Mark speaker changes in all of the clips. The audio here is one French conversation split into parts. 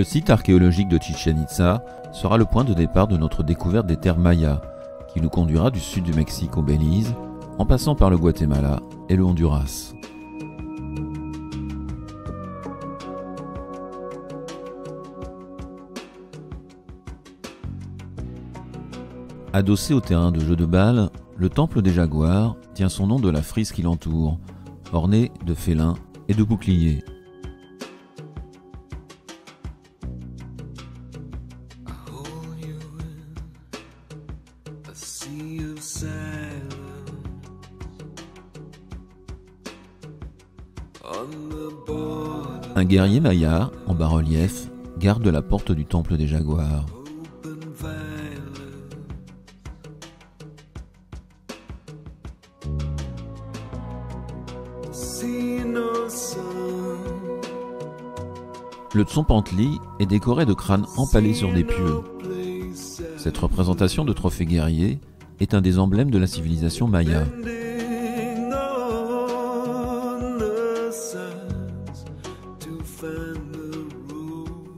Speaker 1: Le site archéologique de Chichén Itzá sera le point de départ de notre découverte des terres mayas, qui nous conduira du sud du Mexique au Belize, en passant par le Guatemala et le Honduras. Adossé au terrain de jeu de balle, le temple des Jaguars tient son nom de la frise qui l'entoure, ornée de félins et de boucliers. Un guerrier maya, en bas-relief, garde la porte du temple des Jaguars. Le Tzompantli est décoré de crânes empalés sur des pieux. Cette représentation de trophée guerrier est un des emblèmes de la civilisation maya.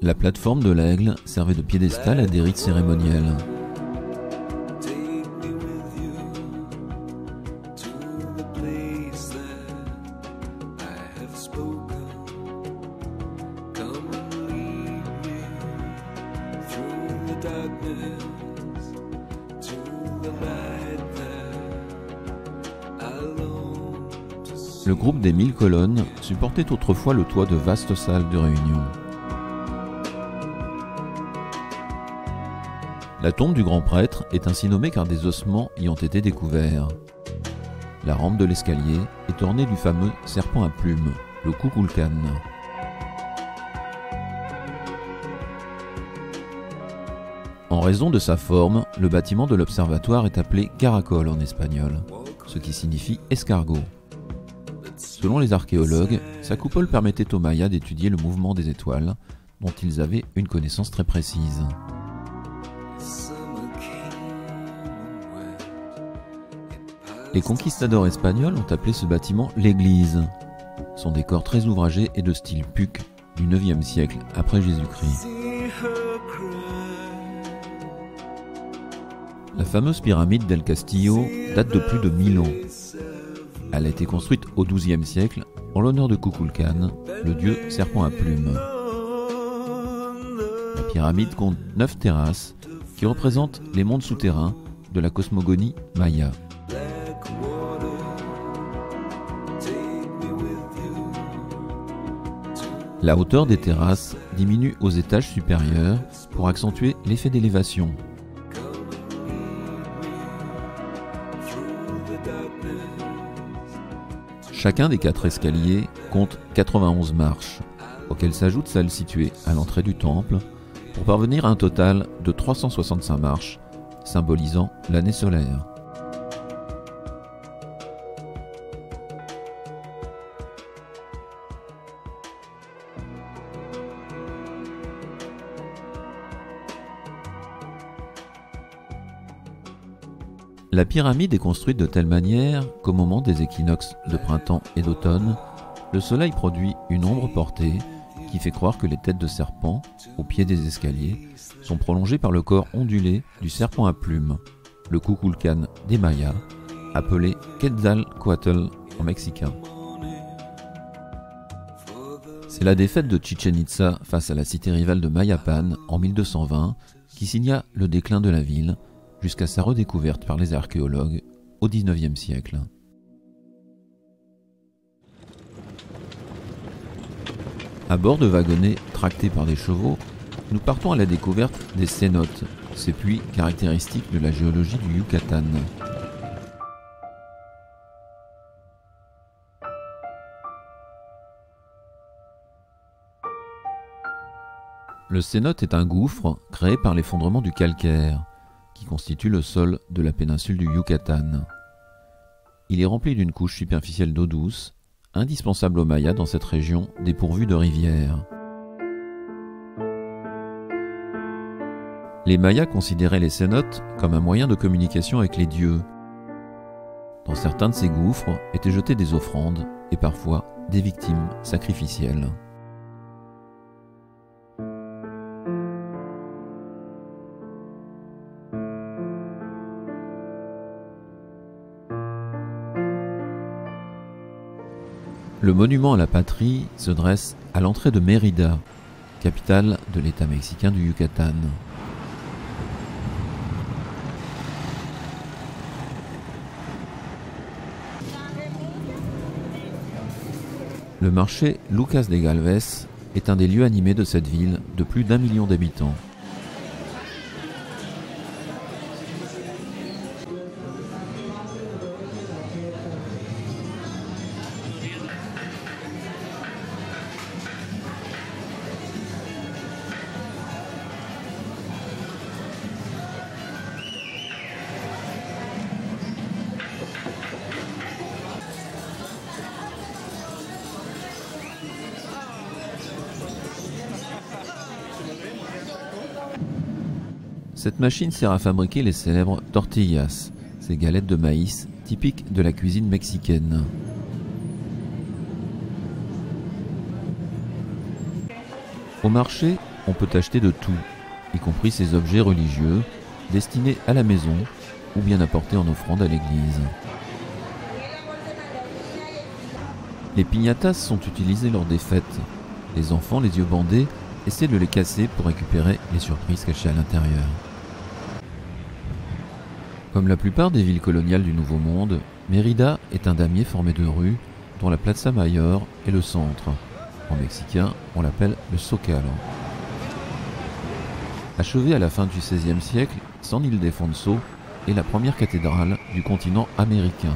Speaker 1: La plateforme de l'aigle servait de piédestal à des rites cérémoniels. Le groupe des 1000 colonnes supportait autrefois le toit de vastes salles de réunion. La tombe du grand prêtre est ainsi nommée car des ossements y ont été découverts. La rampe de l'escalier est ornée du fameux serpent à plumes, le Kukulkan. En raison de sa forme, le bâtiment de l'observatoire est appelé caracol en espagnol, ce qui signifie escargot. Selon les archéologues, sa coupole permettait aux Mayas d'étudier le mouvement des étoiles, dont ils avaient une connaissance très précise. Les conquistadors espagnols ont appelé ce bâtiment l'église. Son décor très ouvragé est de style Puc du IXe siècle après Jésus-Christ. La fameuse pyramide d'El Castillo date de plus de 1000 ans. Elle a été construite au XIIe siècle en l'honneur de Kukulkan, le dieu serpent à plumes. La pyramide compte 9 terrasses qui représentent les mondes souterrains de la cosmogonie maya. La hauteur des terrasses diminue aux étages supérieurs pour accentuer l'effet d'élévation. Chacun des 4 escaliers compte 91 marches, auxquelles s'ajoute celle située à l'entrée du temple, pour parvenir à un total de 365 marches, symbolisant l'année solaire. La pyramide est construite de telle manière qu'au moment des équinoxes de printemps et d'automne, le soleil produit une ombre portée qui fait croire que les têtes de serpents, au pied des escaliers, sont prolongées par le corps ondulé du serpent à plumes, le Kukulkan des Mayas, appelé Quetzalcoatl en mexicain. C'est la défaite de Chichén Itzá face à la cité rivale de Mayapan en 1220 qui signa le déclin de la ville, jusqu'à sa redécouverte par les archéologues au XIXe siècle. À bord de wagonnets tractés par des chevaux, nous partons à la découverte des cénotes, ces puits caractéristiques de la géologie du Yucatan. Le cénote est un gouffre créé par l'effondrement du calcaire, qui constitue le sol de la péninsule du Yucatan. Il est rempli d'une couche superficielle d'eau douce, indispensable aux Mayas dans cette région dépourvue de rivières. Les Mayas considéraient les cénotes comme un moyen de communication avec les dieux. Dans certains de ces gouffres étaient jetées des offrandes et parfois des victimes sacrificielles. Le monument à la patrie se dresse à l'entrée de Mérida, capitale de l'État mexicain du Yucatán. Le marché Lucas de Galvez est un des lieux animés de cette ville de plus d'1 million d'habitants. Cette machine sert à fabriquer les célèbres tortillas, ces galettes de maïs typiques de la cuisine mexicaine. Au marché, on peut acheter de tout, y compris ces objets religieux destinés à la maison ou bien apportés en offrande à l'église. Les piñatas sont utilisées lors des fêtes. Les enfants, les yeux bandés, essaient de les casser pour récupérer les surprises cachées à l'intérieur. Comme la plupart des villes coloniales du Nouveau Monde, Mérida est un damier formé de rues dont la Plaza Mayor est le centre. En mexicain, on l'appelle le Zócalo. Achevée à la fin du XVIe siècle, San Ildefonso est la première cathédrale du continent américain.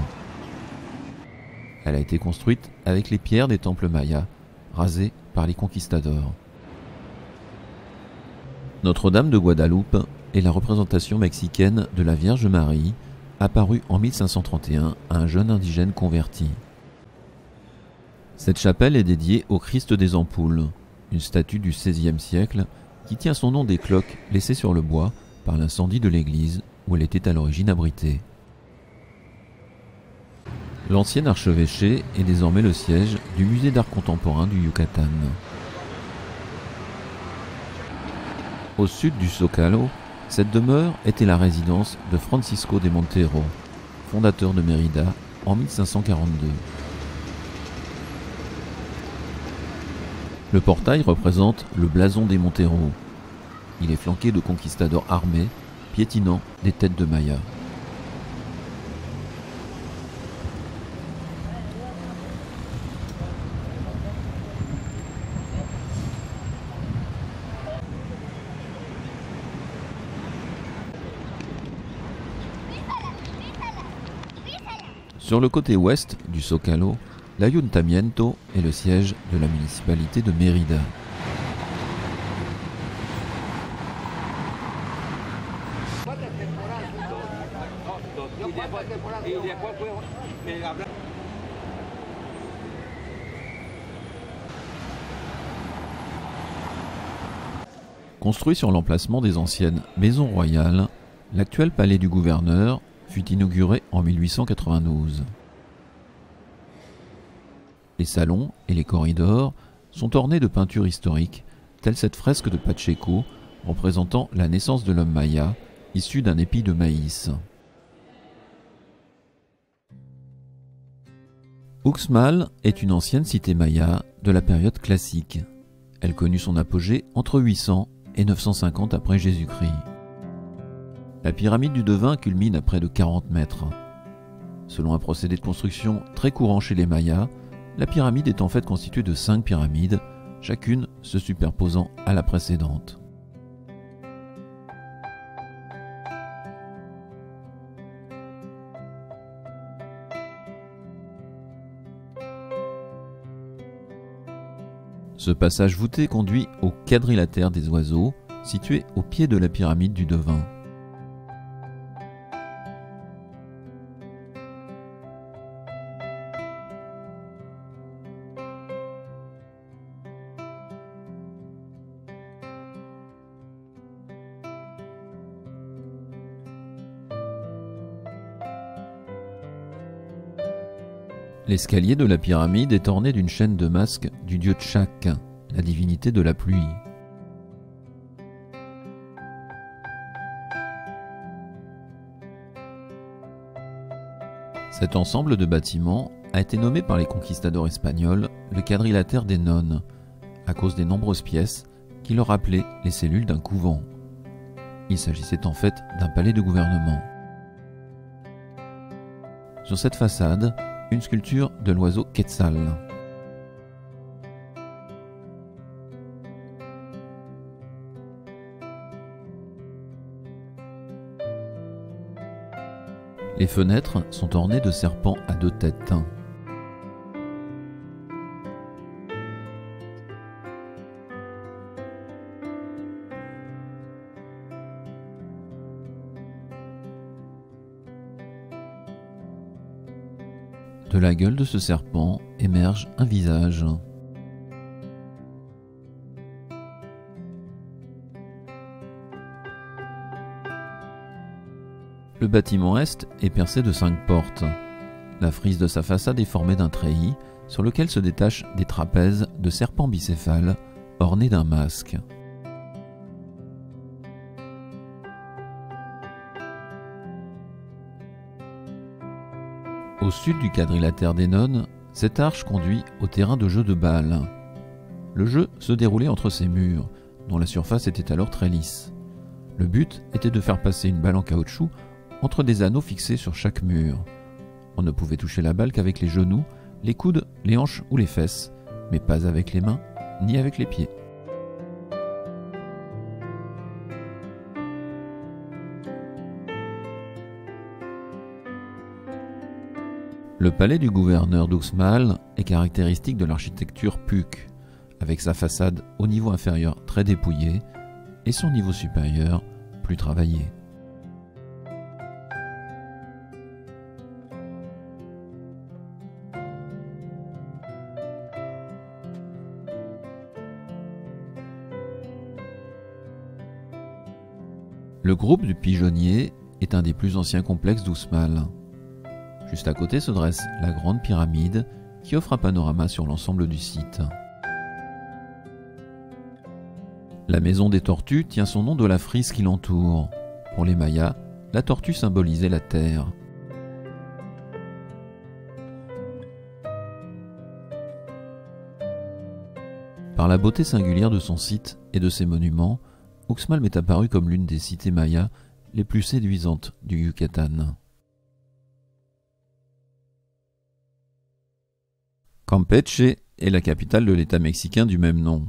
Speaker 1: Elle a été construite avec les pierres des temples mayas, rasés par les conquistadors. Notre-Dame de Guadalupe est la représentation mexicaine de la Vierge Marie, apparue en 1531 à un jeune indigène converti. Cette chapelle est dédiée au Christ des Ampoules, une statue du XVIe siècle qui tient son nom des cloques laissées sur le bois par l'incendie de l'église où elle était à l'origine abritée. L'ancien archevêché est désormais le siège du musée d'art contemporain du Yucatán. Au sud du Zócalo, cette demeure était la résidence de Francisco de Montero, fondateur de Mérida en 1542. Le portail représente le blason des Montero. Il est flanqué de conquistadors armés, piétinant des têtes de Mayas. Sur le côté ouest du Zócalo, l'Ayuntamiento est le siège de la municipalité de Mérida. Construit sur l'emplacement des anciennes maisons royales, l'actuel palais du gouverneur fut inauguré en 1892. Les salons et les corridors sont ornés de peintures historiques, telle cette fresque de Pacheco représentant la naissance de l'homme maya, issu d'un épi de maïs. Uxmal est une ancienne cité maya de la période classique. Elle connut son apogée entre 800 et 950 après Jésus-Christ. La pyramide du devin culmine à près de 40 mètres. Selon un procédé de construction très courant chez les Mayas, la pyramide est en fait constituée de 5 pyramides, chacune se superposant à la précédente. Ce passage voûté conduit au quadrilatère des oiseaux, situé au pied de la pyramide du devin. L'escalier de la pyramide est orné d'une chaîne de masques du dieu Tchak, la divinité de la pluie. Cet ensemble de bâtiments a été nommé par les conquistadors espagnols le quadrilatère des nonnes, à cause des nombreuses pièces qui leur rappelaient les cellules d'un couvent. Il s'agissait en fait d'un palais de gouvernement. Sur cette façade, une sculpture de l'oiseau Quetzal. Les fenêtres sont ornées de serpents à 2 têtes. De la gueule de ce serpent émerge un visage. Le bâtiment est est percé de 5 portes. La frise de sa façade est formée d'un treillis sur lequel se détachent des trapèzes de serpents bicéphales ornés d'un masque. Au sud du quadrilatère des nonnes, cette arche conduit au terrain de jeu de balles. Le jeu se déroulait entre ces murs, dont la surface était alors très lisse. Le but était de faire passer une balle en caoutchouc entre des anneaux fixés sur chaque mur. On ne pouvait toucher la balle qu'avec les genoux, les coudes, les hanches ou les fesses, mais pas avec les mains ni avec les pieds. Le palais du gouverneur d'Uxmal est caractéristique de l'architecture PUC, avec sa façade au niveau inférieur très dépouillée et son niveau supérieur plus travaillé. Le groupe du Pigeonnier est un des plus anciens complexes d'Uxmal. Juste à côté se dresse la grande pyramide qui offre un panorama sur l'ensemble du site. La maison des tortues tient son nom de la frise qui l'entoure. Pour les Mayas, la tortue symbolisait la terre. Par la beauté singulière de son site et de ses monuments, Uxmal m'est apparu comme l'une des cités mayas les plus séduisantes du Yucatan. Campeche est la capitale de l'État mexicain du même nom.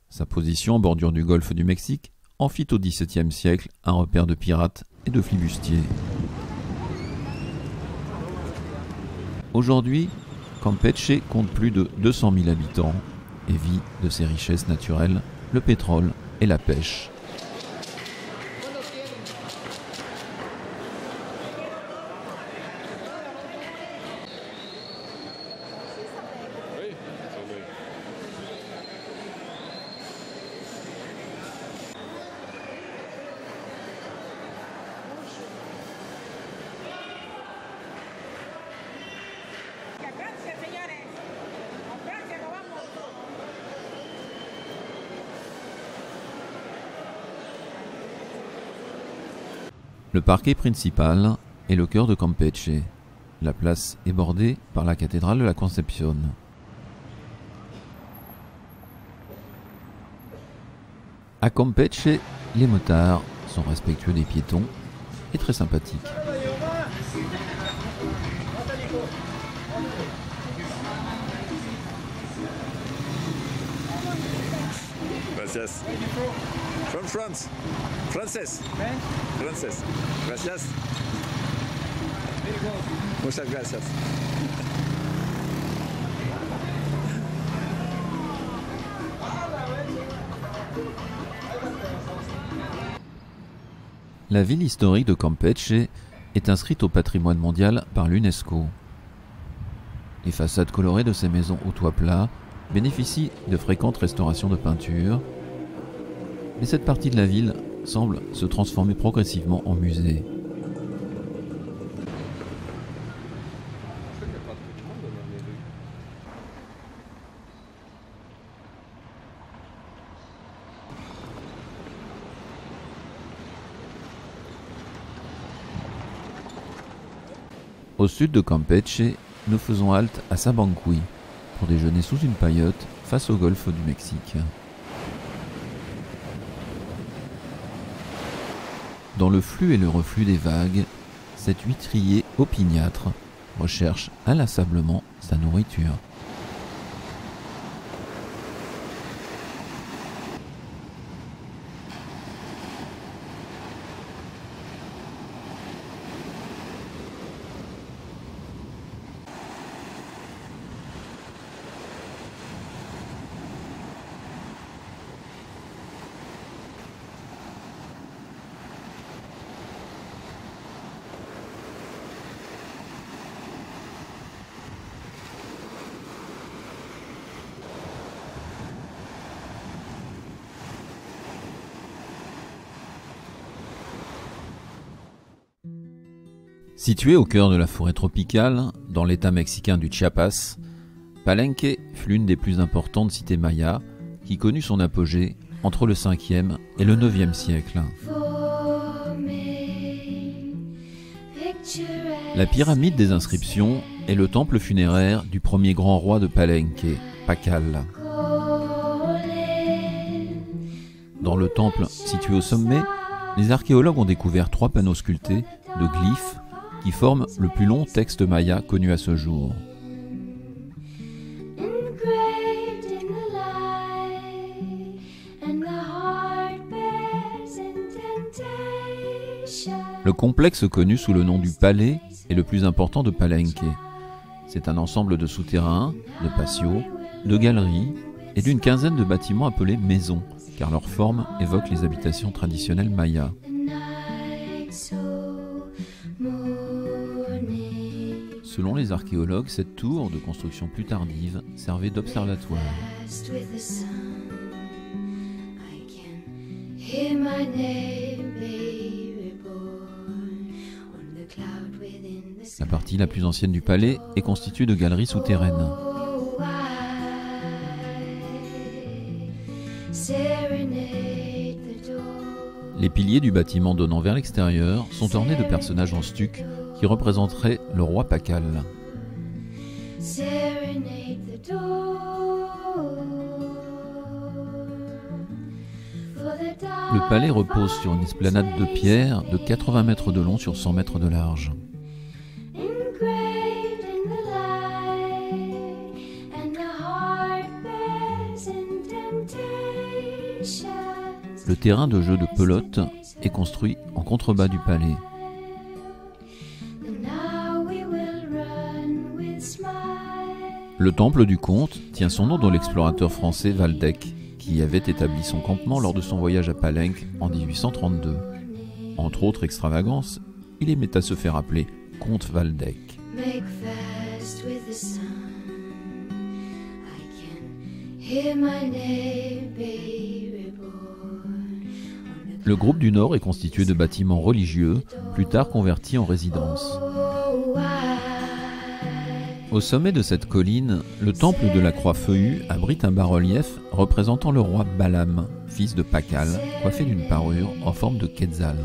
Speaker 1: Sa position en bordure du golfe du Mexique en fit au XVIIe siècle un repère de pirates et de flibustiers. Aujourd'hui, Campeche compte plus de 200 000 habitants et vit de ses richesses naturelles, le pétrole et la pêche. Le parquet principal est le cœur de Campeche. La place est bordée par la cathédrale de la Concepción. À Campeche, les motards sont respectueux des piétons et très sympathiques.
Speaker 2: Gracias. From France. Frances. Frances. Gracias. Muchas gracias.
Speaker 1: La ville historique de Campeche est inscrite au patrimoine mondial par l'UNESCO. Les façades colorées de ces maisons au toit plat bénéficient de fréquentes restaurations de peinture, mais cette partie de la ville semble se transformer progressivement en musée. Au Au sud de Campeche, nous faisons halte à Sabancuy pour déjeuner sous une paillote face au golfe du Mexique. Dans le flux et le reflux des vagues, cet huîtrier opiniâtre recherche inlassablement sa nourriture. Situé au cœur de la forêt tropicale, dans l'état mexicain du Chiapas, Palenque fut l'une des plus importantes cités mayas qui connut son apogée entre le 5e et le 9e siècle. La pyramide des inscriptions est le temple funéraire du premier grand roi de Palenque, Pacal. Dans le temple situé au sommet, les archéologues ont découvert 3 panneaux sculptés de glyphes qui forment le plus long texte maya connu à ce jour. Le complexe connu sous le nom du Palais est le plus important de Palenque. C'est un ensemble de souterrains, de patios, de galeries et d'une quinzaine de bâtiments appelés maisons, car leur forme évoque les habitations traditionnelles mayas. Selon les archéologues, cette tour, de construction plus tardive, servait d'observatoire. La partie la plus ancienne du palais est constituée de galeries souterraines. Les piliers du bâtiment donnant vers l'extérieur sont ornés de personnages en stuc qui représenteraient le roi Pacal. Le palais repose sur une esplanade de pierre de 80 mètres de long sur 100 mètres de large. Le terrain de jeu de pelote est construit en contrebas du palais. Le temple du comte tient son nom de l'explorateur français Waldeck, qui y avait établi son campement lors de son voyage à Palenque en 1832. Entre autres extravagances, il aimait à se faire appeler comte Waldeck. Le groupe du Nord est constitué de bâtiments religieux, plus tard convertis en résidence. Au sommet de cette colline, le temple de la Croix Feuillue abrite un bas-relief représentant le roi Balam, fils de Pacal, coiffé d'une parure en forme de quetzal.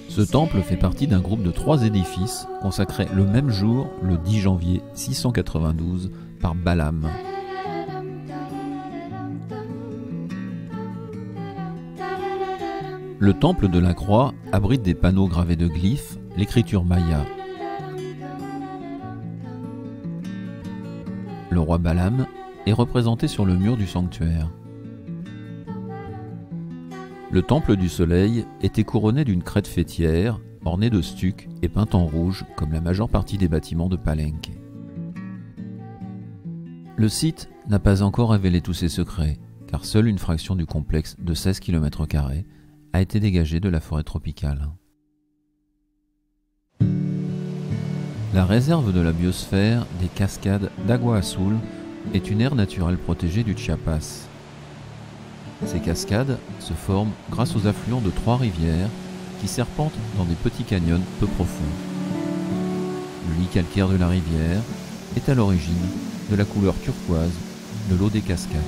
Speaker 1: Ce temple fait partie d'un groupe de 3 édifices consacrés le même jour, le 10 janvier 692, par Balam. Le temple de la Croix abrite des panneaux gravés de glyphes, l'écriture maya. Le roi Balam est représenté sur le mur du sanctuaire. Le temple du soleil était couronné d'une crête fêtière, ornée de stucs et peinte en rouge comme la majeure partie des bâtiments de Palenque. Le site n'a pas encore révélé tous ses secrets, car seule une fraction du complexe de 16 km² a été dégagée de la forêt tropicale. La réserve de la biosphère des cascades d'Agua Azul est une aire naturelle protégée du Chiapas. Ces cascades se forment grâce aux affluents de 3 rivières qui serpentent dans des petits canyons peu profonds. Le lit calcaire de la rivière est à l'origine de la couleur turquoise de l'eau des cascades.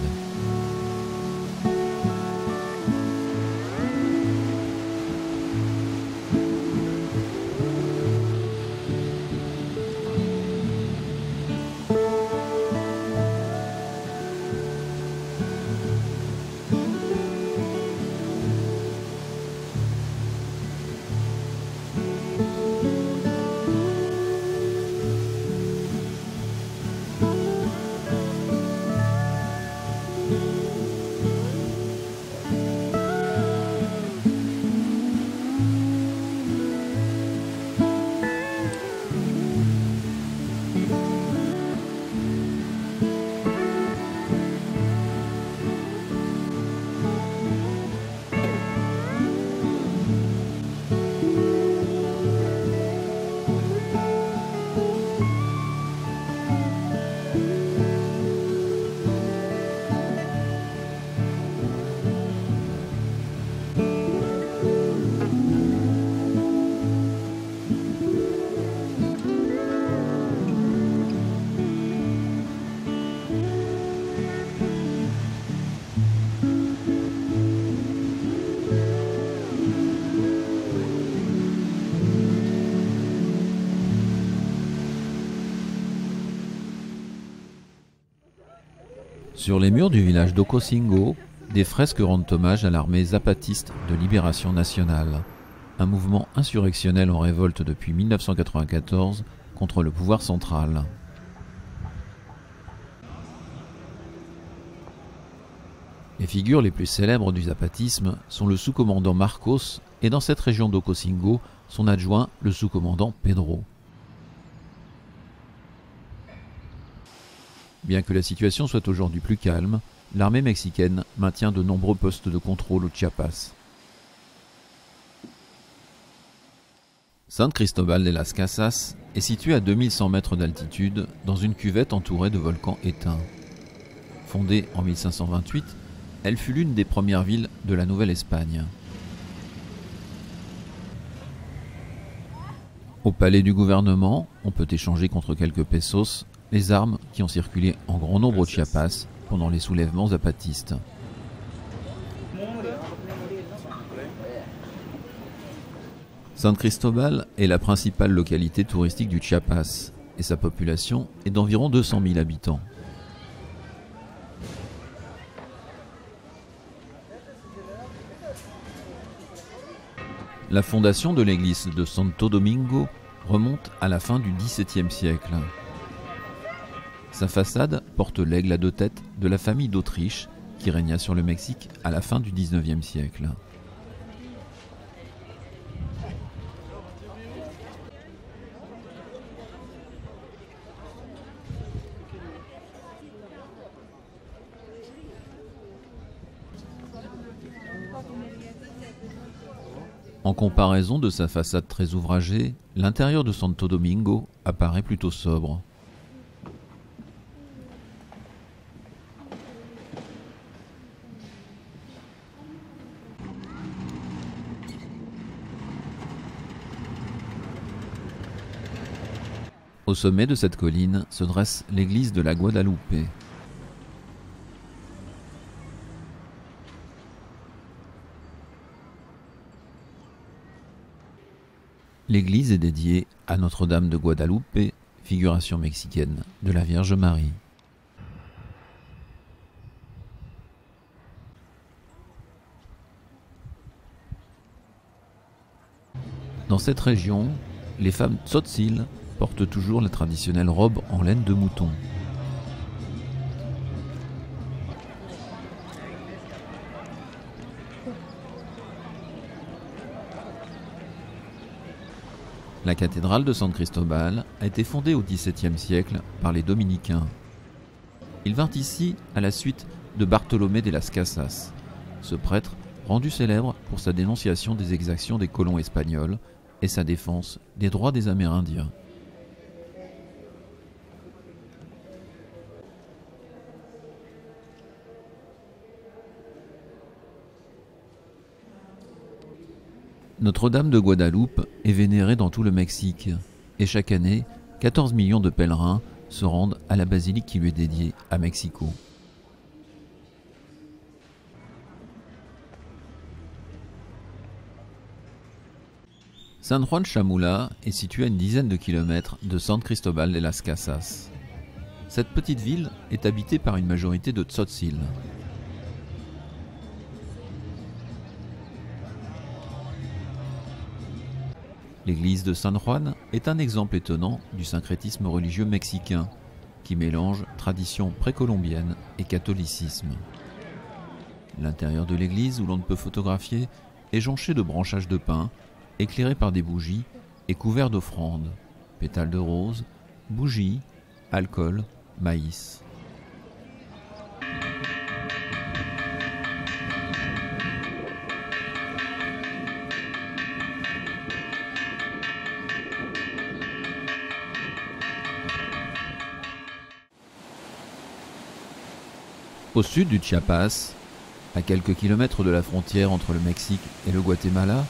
Speaker 1: Sur les murs du village d'Ocosingo, des fresques rendent hommage à l'armée zapatiste de libération nationale, un mouvement insurrectionnel en révolte depuis 1994 contre le pouvoir central. Les figures les plus célèbres du zapatisme sont le sous-commandant Marcos et dans cette région d'Ocosingo, son adjoint, le sous-commandant Pedro. Bien que la situation soit aujourd'hui plus calme, l'armée mexicaine maintient de nombreux postes de contrôle au Chiapas. San Cristóbal de las Casas est située à 2100 mètres d'altitude dans une cuvette entourée de volcans éteints. Fondée en 1528, elle fut l'une des premières villes de la Nouvelle-Espagne. Au palais du gouvernement, on peut échanger contre quelques pesos les armes qui ont circulé en grand nombre au Chiapas pendant les soulèvements zapatistes. San Cristóbal est la principale localité touristique du Chiapas et sa population est d'environ 200 000 habitants. La fondation de l'église de Santo Domingo remonte à la fin du XVIIe siècle. Sa façade porte l'aigle à deux têtes de la famille d'Autriche qui régna sur le Mexique à la fin du XIXe siècle. En comparaison de sa façade très ouvragée, l'intérieur de Santo Domingo apparaît plutôt sobre. Au sommet de cette colline se dresse l'église de la Guadalupe. L'église est dédiée à Notre-Dame de Guadalupe, figuration mexicaine de la Vierge Marie. Dans cette région, les femmes tzotzil portent toujours la traditionnelle robe en laine de mouton. La cathédrale de San Cristóbal a été fondée au XVIIe siècle par les dominicains. Ils vinrent ici à la suite de Bartolomé de las Casas, ce prêtre rendu célèbre pour sa dénonciation des exactions des colons espagnols et sa défense des droits des Amérindiens. Notre-Dame de Guadeloupe est vénérée dans tout le Mexique et chaque année, 14 millions de pèlerins se rendent à la basilique qui lui est dédiée à Mexico. San Juan Chamula est situé à une dizaine de kilomètres de San Cristóbal de las Casas. Cette petite ville est habitée par une majorité de tzotzil. L'église de San Juan est un exemple étonnant du syncrétisme religieux mexicain qui mélange tradition précolombienne et catholicisme. L'intérieur de l'église, où l'on ne peut photographier, est jonché de branchages de pin, éclairé par des bougies et couvert d'offrandes, pétales de rose, bougies, alcool, maïs. Au sud du Chiapas, à quelques kilomètres de la frontière entre le Mexique et le Guatemala,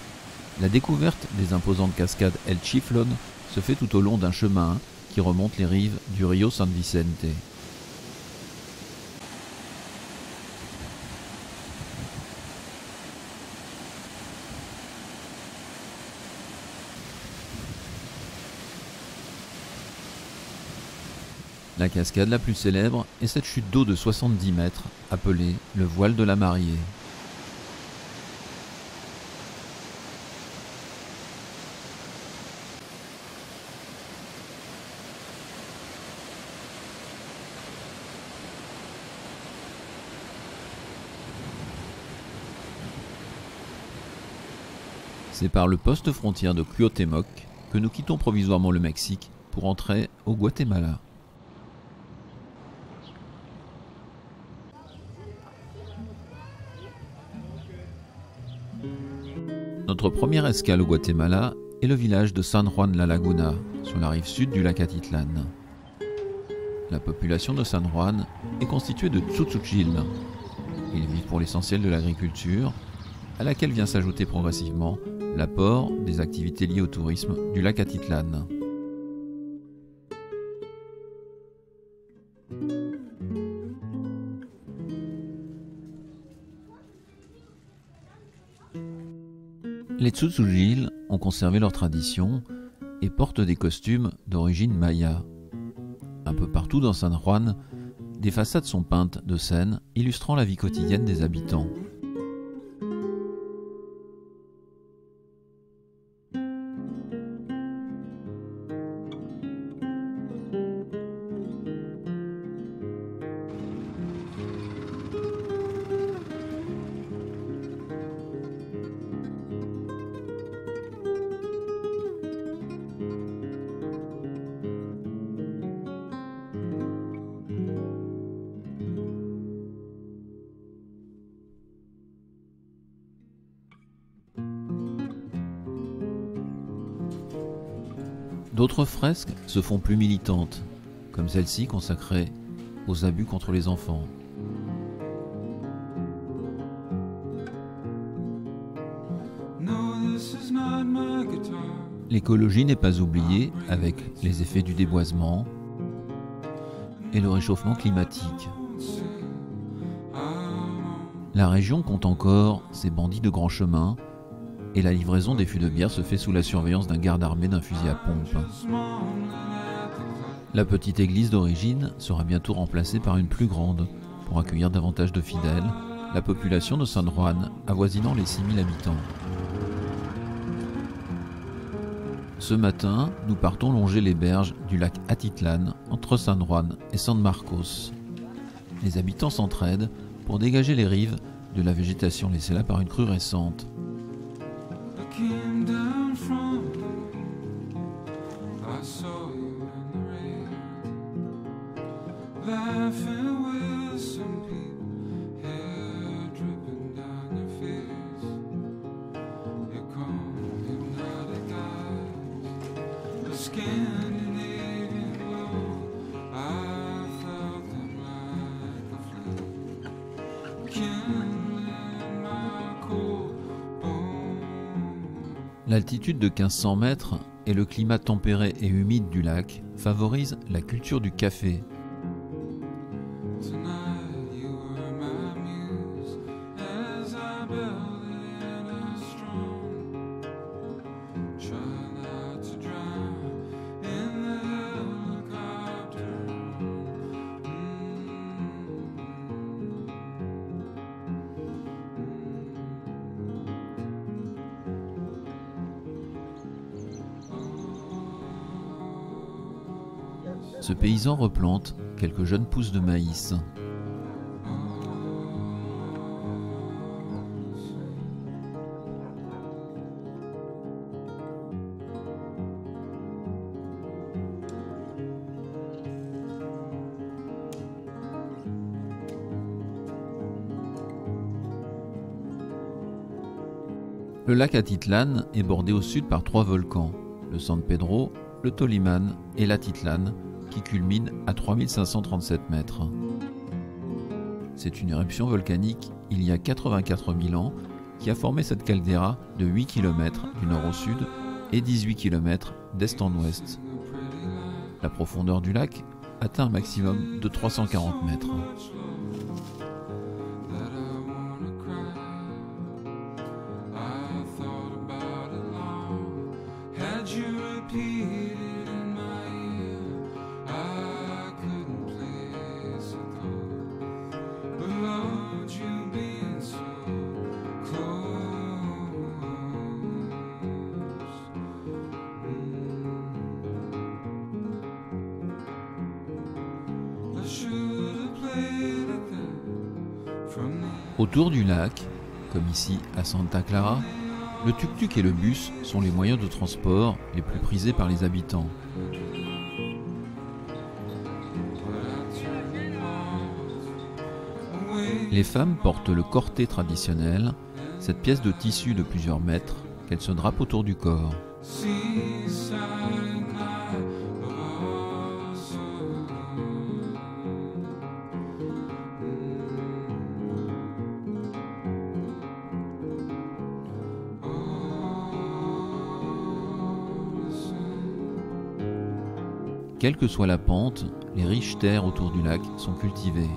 Speaker 1: la découverte des imposantes cascades El Chiflón se fait tout au long d'un chemin qui remonte les rives du Rio San Vicente. La cascade la plus célèbre est cette chute d'eau de 70 mètres, appelée le voile de la mariée. C'est par le poste frontière de Cuauhtémoc que nous quittons provisoirement le Mexique pour entrer au Guatemala. Notre première escale au Guatemala est le village de San Juan La Laguna, sur la rive sud du lac Atitlán. La population de San Juan est constituée de Tzoutzoutchil. Ils vivent pour l'essentiel de l'agriculture, à laquelle vient s'ajouter progressivement l'apport des activités liées au tourisme du lac Atitlán. Les Tzoutzoutchil ont conservé leur tradition et portent des costumes d'origine maya. Un peu partout dans San Juan, des façades sont peintes de scènes illustrant la vie quotidienne des habitants. D'autres fresques se font plus militantes, comme celle-ci consacrée aux abus contre les enfants. L'écologie n'est pas oubliée avec les effets du déboisement et le réchauffement climatique. La région compte encore ses bandits de grand chemin et la livraison des fûts de bière se fait sous la surveillance d'un garde armé d'un fusil à pompe. La petite église d'origine sera bientôt remplacée par une plus grande pour accueillir davantage de fidèles, la population de San Juan avoisinant les 6000 habitants. Ce matin, nous partons longer les berges du lac Atitlán entre San Juan et San Marcos. Les habitants s'entraident pour dégager les rives de la végétation laissée là par une crue récente. L'altitude de 1500 mètres et le climat tempéré et humide du lac favorisent la culture du café. Ce paysan replante quelques jeunes pousses de maïs. Le lac Atitlán est bordé au sud par 3 volcans, le San Pedro, le Tolimán et l'Atitlán, qui culmine à 3537 mètres. C'est une éruption volcanique il y a 84 000 ans qui a formé cette caldeira de 8 km du nord au sud et 18 km d'est en ouest. La profondeur du lac atteint un maximum de 340 mètres.
Speaker 3: Had you repeated in my ear, I couldn't
Speaker 1: Autour du lac, comme ici à Santa Clara, le tuk-tuk et le bus sont les moyens de transport les plus prisés par les habitants. Les femmes portent le corté traditionnel, cette pièce de tissu de plusieurs mètres qu'elles se drapent autour du corps. Quelle que soit la pente, les riches terres autour du lac sont cultivées.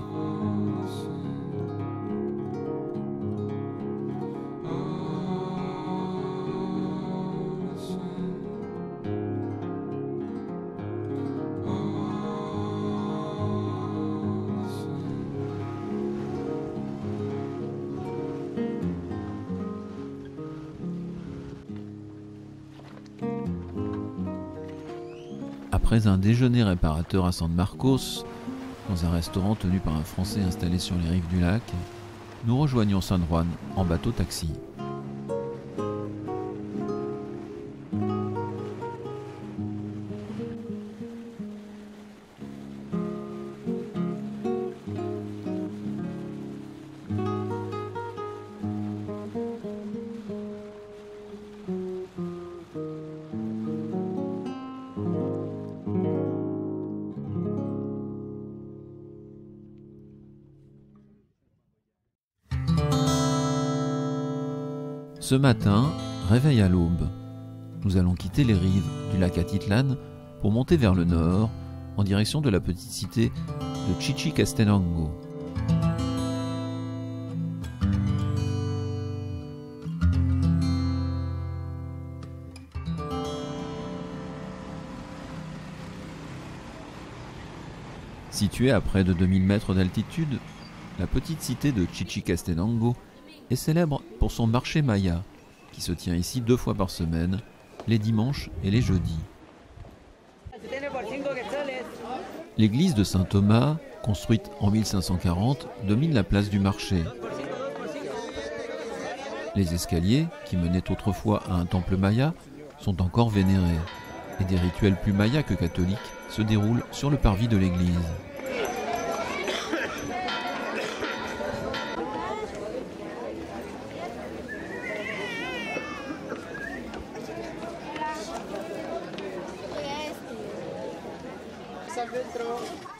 Speaker 1: Après un déjeuner réparateur à San Marcos, dans un restaurant tenu par un Français installé sur les rives du lac, nous rejoignons San Juan en bateau-taxi. Ce matin, réveil à l'aube. Nous allons quitter les rives du lac Atitlan pour monter vers le nord, en direction de la petite cité de Chichicastenango. Située à près de 2000 mètres d'altitude, la petite cité de Chichicastenango est célèbre pour son marché maya, qui se tient ici 2 fois par semaine, les dimanches et les jeudis. L'église de Saint-Thomas, construite en 1540, domine la place du marché. Les escaliers, qui menaient autrefois à un temple maya, sont encore vénérés, et des rituels plus mayas que catholiques se déroulent sur le parvis de l'église.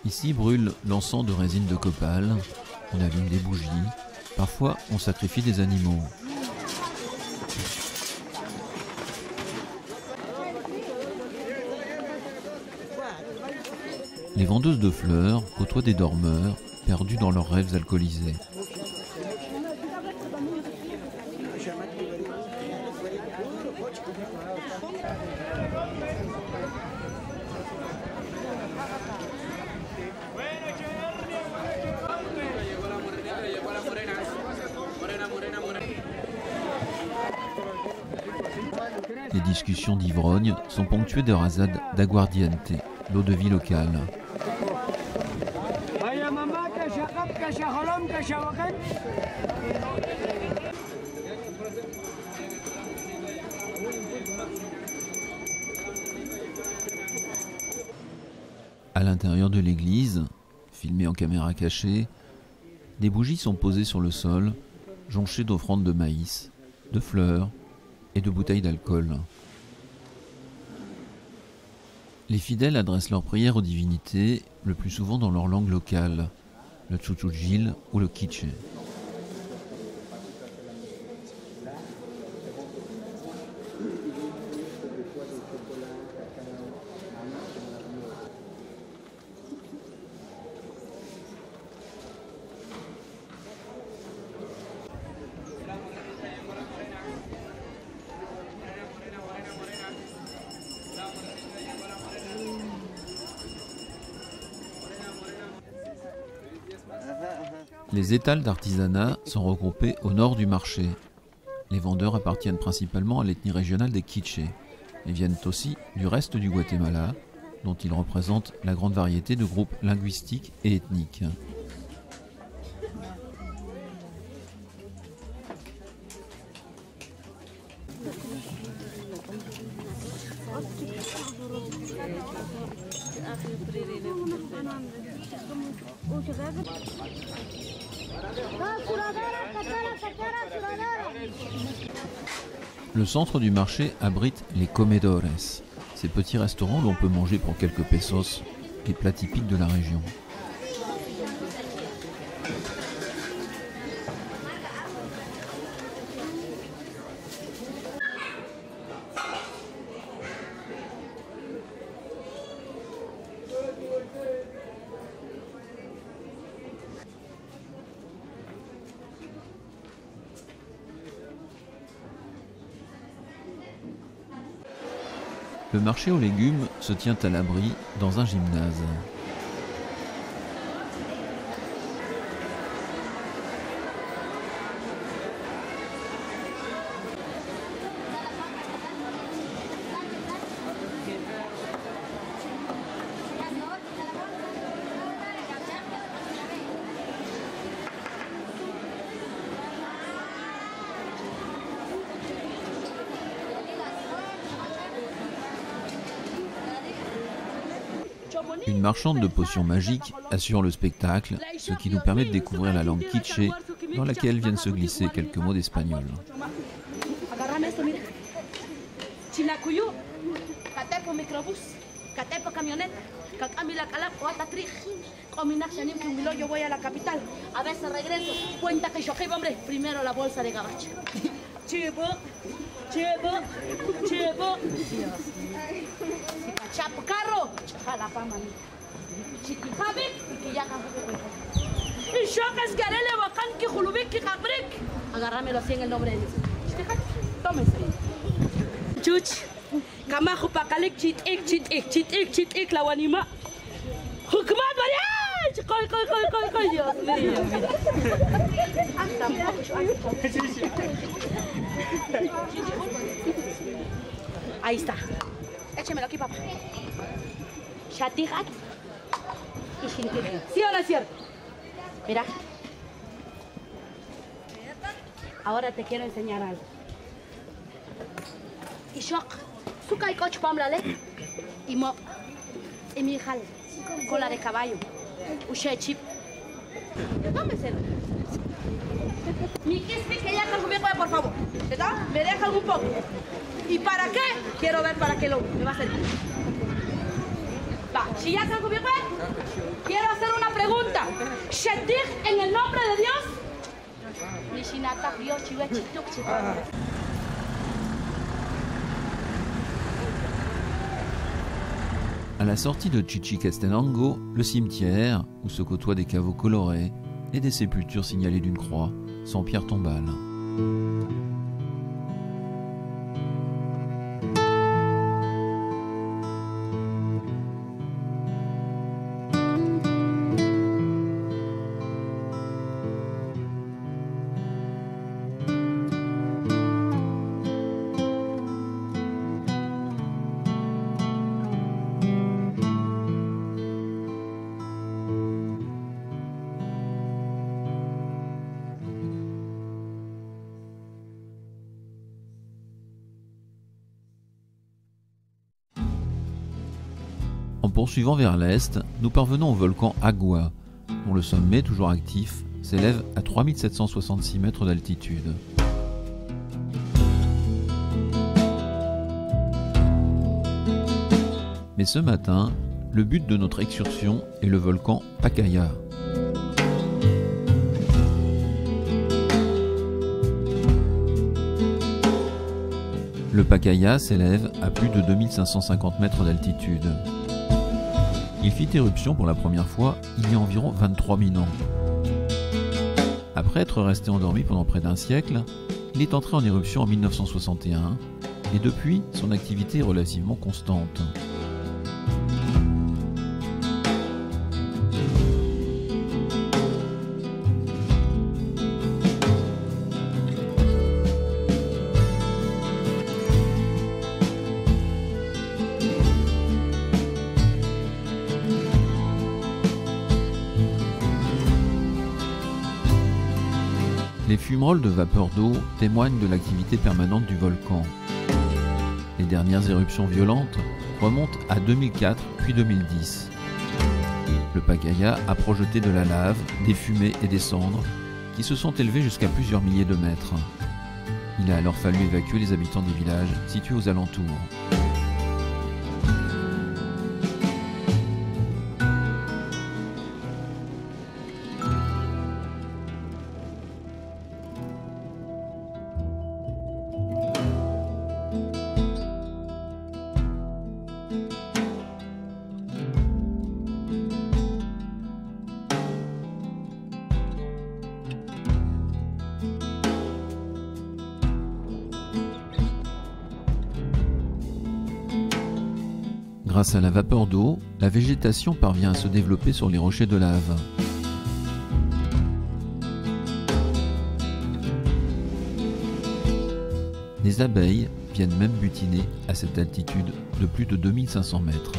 Speaker 1: Ici brûle l'encens de résine de copal, on allume des bougies, parfois on sacrifie des animaux. Les vendeuses de fleurs côtoient des dormeurs, perdus dans leurs rêves alcoolisés. Les discussions d'ivrogne sont ponctuées de rasades d'aguardiente, l'eau-de-vie locale. À l'intérieur de l'église, filmée en caméra cachée, des bougies sont posées sur le sol, jonchées d'offrandes de maïs, de fleurs et de bouteilles d'alcool. Les fidèles adressent leurs prières aux divinités, le plus souvent dans leur langue locale, le Chuchujil ou le Quiché. Les étals d'artisanat sont regroupés au nord du marché. Les vendeurs appartiennent principalement à l'ethnie régionale des Quichés et viennent aussi du reste du Guatemala, dont ils représentent la grande variété de groupes linguistiques et ethniques. Le centre du marché abrite les comedores, ces petits restaurants où l'on peut manger pour quelques pesos les plats typiques de la région. Le marché aux légumes se tient à l'abri dans un gymnase. Une marchande de potions magiques assure le spectacle, ce qui nous permet de découvrir la langue quiché dans laquelle viennent se glisser quelques mots d'espagnol.
Speaker 3: Chapucarro, jalapama, chiquijabik, y ya y shocas garele bacan que julubik que cabrik. Agárramelo así en el nombre de Dios. Tómese. Chuch, camajo pacalek chit la wanima. Hukmat María, coy, Dios mío. Ahí está. Échemelo aquí, papá. Shatihat y Shintik. ¿Sí o no es cierto? Mira. Ahora te quiero enseñar algo. Y shock. Suka y coach pamlale. Y mo. Y mi hija. Cola de caballo. Ushe chip. Tómeselo. Mi kispi que ya conmigo, por favor. ¿Está? Me dejan un poco. ¿Y para qué? Quiero ver para qué lo me va a servir. Va, si ya están conmigo, quiero hacer una pregunta. ¿Shetir en el nombre de Dios?
Speaker 1: À la sortie de Chichicastenango, le cimetière, où se côtoient des caveaux colorés et des sépultures signalées d'une croix, sans pierre tombale. En poursuivant vers l'est, nous parvenons au volcan Agua, dont le sommet, toujours actif, s'élève à 3766 mètres d'altitude. Mais ce matin, le but de notre excursion est le volcan Pacaya. Le Pacaya s'élève à plus de 2550 mètres d'altitude. Il fit éruption pour la première fois il y a environ 23 000 ans. Après être resté endormi pendant près d'un siècle, il est entré en éruption en 1961 et depuis, son activité est relativement constante. Les fumerolles de vapeur d'eau témoignent de l'activité permanente du volcan. Les dernières éruptions violentes remontent à 2004 puis 2010. Le Pacaya a projeté de la lave, des fumées et des cendres qui se sont élevées jusqu'à plusieurs milliers de mètres. Il a alors fallu évacuer les habitants des villages situés aux alentours. Grâce à la vapeur d'eau, la végétation parvient à se développer sur les rochers de lave. Les abeilles viennent même butiner à cette altitude de plus de 2500 mètres.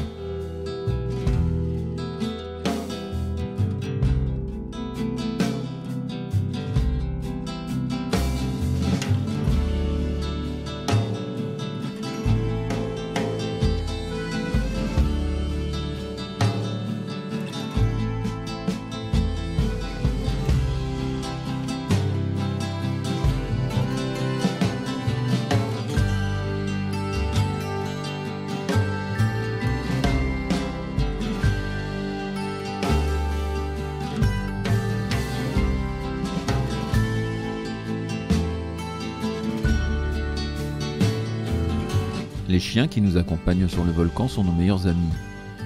Speaker 1: Les chiens qui nous accompagnent sur le volcan sont nos meilleurs amis.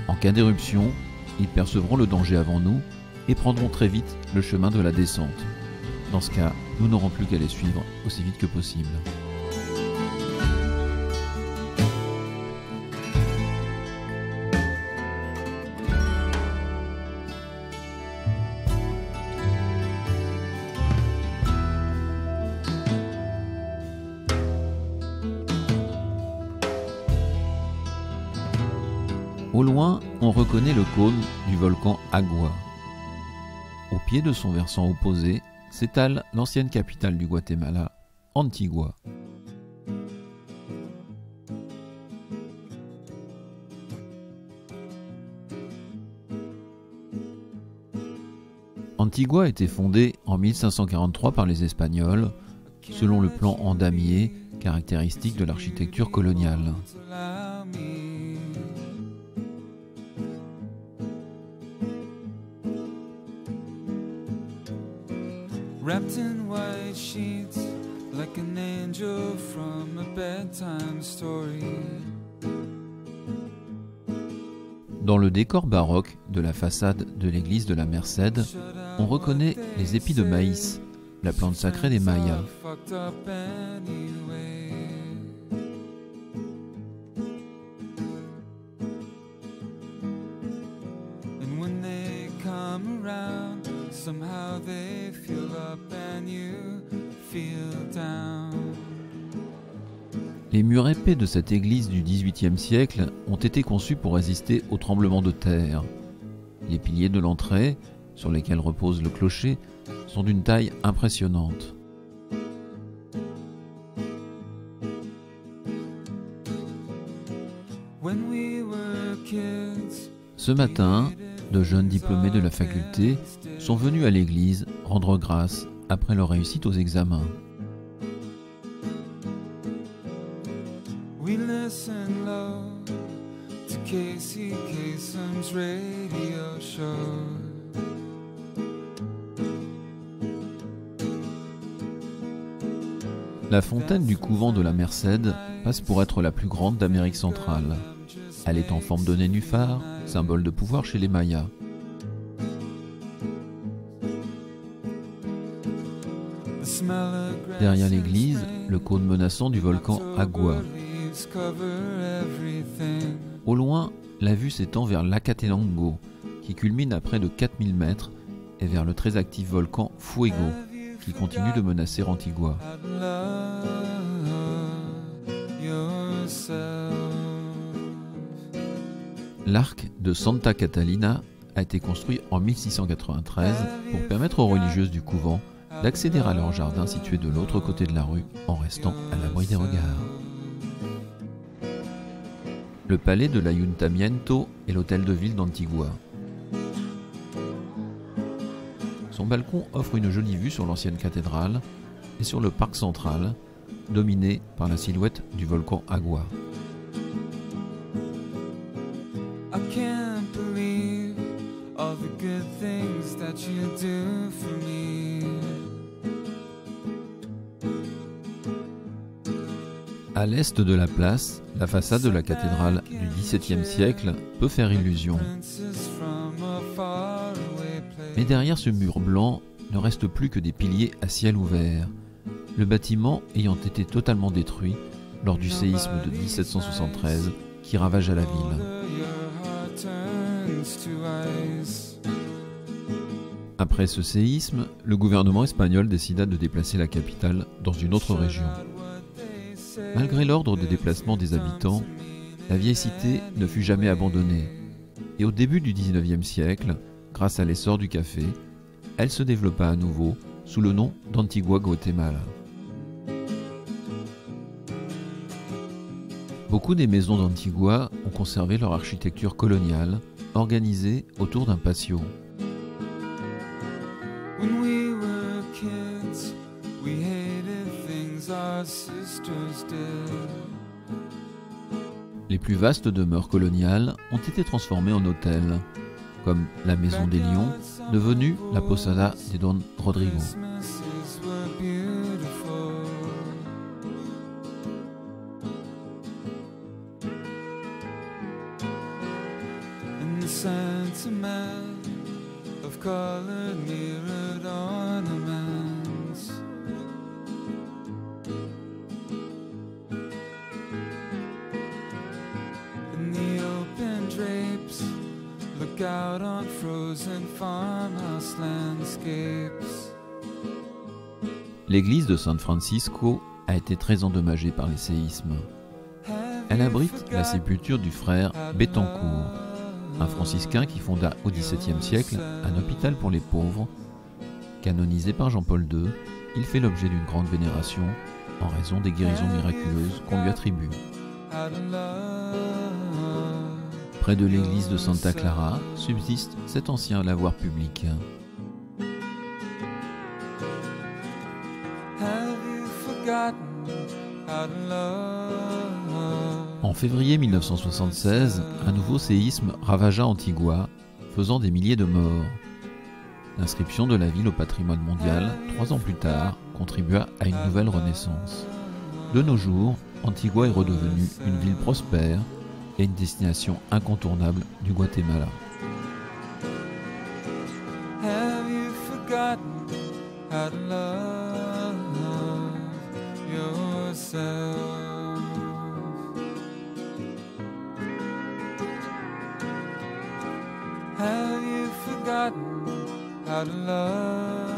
Speaker 1: En cas d'éruption, ils percevront le danger avant nous et prendront très vite le chemin de la descente. Dans ce cas, nous n'aurons plus qu'à les suivre aussi vite que possible. Au loin, on reconnaît le cône du volcan Agua. Au pied de son versant opposé s'étale l'ancienne capitale du Guatemala, Antigua. Antigua a été fondée en 1543 par les Espagnols, selon le plan en damier caractéristique de l'architecture coloniale.
Speaker 4: Wrapped in white sheets, like an angel from a bedtime story.
Speaker 1: Dans le décor baroque de la façade de l'église de la Merced, on reconnaît les épis de maïs, la plante sacrée des Mayas.
Speaker 4: And when they come around, somehow they feel up and you feel down.
Speaker 1: Les murs épais de cette église du XVIIIe siècle ont été conçus pour résister aux tremblements de terre. Les piliers de l'entrée, sur lesquels repose le clocher, sont d'une taille impressionnante.
Speaker 4: When we were kids,
Speaker 1: Ce matin, de jeunes diplômés de la faculté sont venus à l'église rendre grâce après leur réussite aux examens.
Speaker 4: we listen low to Casey Kasem's radio show.
Speaker 1: La fontaine du couvent de la Merced passe pour être la plus grande d'Amérique centrale. Elle est en forme de nénuphar, symbole de pouvoir chez les Mayas. Derrière l'église, le cône menaçant du volcan Agua. Au loin, la vue s'étend vers l'Acatenango, qui culmine à près de 4000 mètres, et vers le très actif volcan Fuego, qui continue de menacer Antigua. L'arc de Santa Catalina a été construit en 1693 pour permettre aux religieuses du couvent d'accéder à leur jardin situé de l'autre côté de la rue en restant à l'abri des regards. Le palais de l'Ayuntamiento est l'hôtel de ville d'Antigua. Son balcon offre une jolie vue sur l'ancienne cathédrale et sur le parc central, dominé par la silhouette du volcan Agua.
Speaker 4: I can't believe all the good things that you do for me.
Speaker 1: À l'est de la place, la façade de la cathédrale du XVIIe siècle peut faire illusion. Mais derrière ce mur blanc ne reste plus que des piliers à ciel ouvert, le bâtiment ayant été totalement détruit lors du séisme de 1773 qui ravagea la ville. Après ce séisme, le gouvernement espagnol décida de déplacer la capitale dans une autre région. Malgré l'ordre de déplacement des habitants, la vieille cité ne fut jamais abandonnée. Et au début du XIXe siècle, grâce à l'essor du café, elle se développa à nouveau sous le nom d'Antigua Guatemala. Beaucoup des maisons d'Antigua ont conservé leur architecture coloniale, organisée autour d'un patio.
Speaker 4: When we were kids, we hated things our sisters did.
Speaker 1: Les plus vastes demeures coloniales ont été transformées en hôtels, comme la Maison des Lions, devenue la Posada de Don Rodrigo.
Speaker 4: Christmases were beautiful. And the sentiment of colored mirrored ornaments. And the open drapes look out on frozen farmhouse landscapes.
Speaker 1: L'église de San Francisco a été très endommagée par les séismes. Elle abrite la sépulture du frère Bettencourt, un franciscain qui fonda au XVIIe siècle un hôpital pour les pauvres. Canonisé par Jean-Paul II, il fait l'objet d'une grande vénération en raison des guérisons miraculeuses qu'on lui attribue. Près de l'église de Santa Clara subsiste cet ancien lavoir public. En février 1976, un nouveau séisme ravagea Antigua, faisant des milliers de morts. L'inscription de la ville au patrimoine mondial, 3 ans plus tard, contribua à une nouvelle renaissance. De nos jours, Antigua est redevenue une ville prospère et une destination incontournable du Guatemala.
Speaker 4: Have you forgotten how to love yourself? Have you forgotten how to love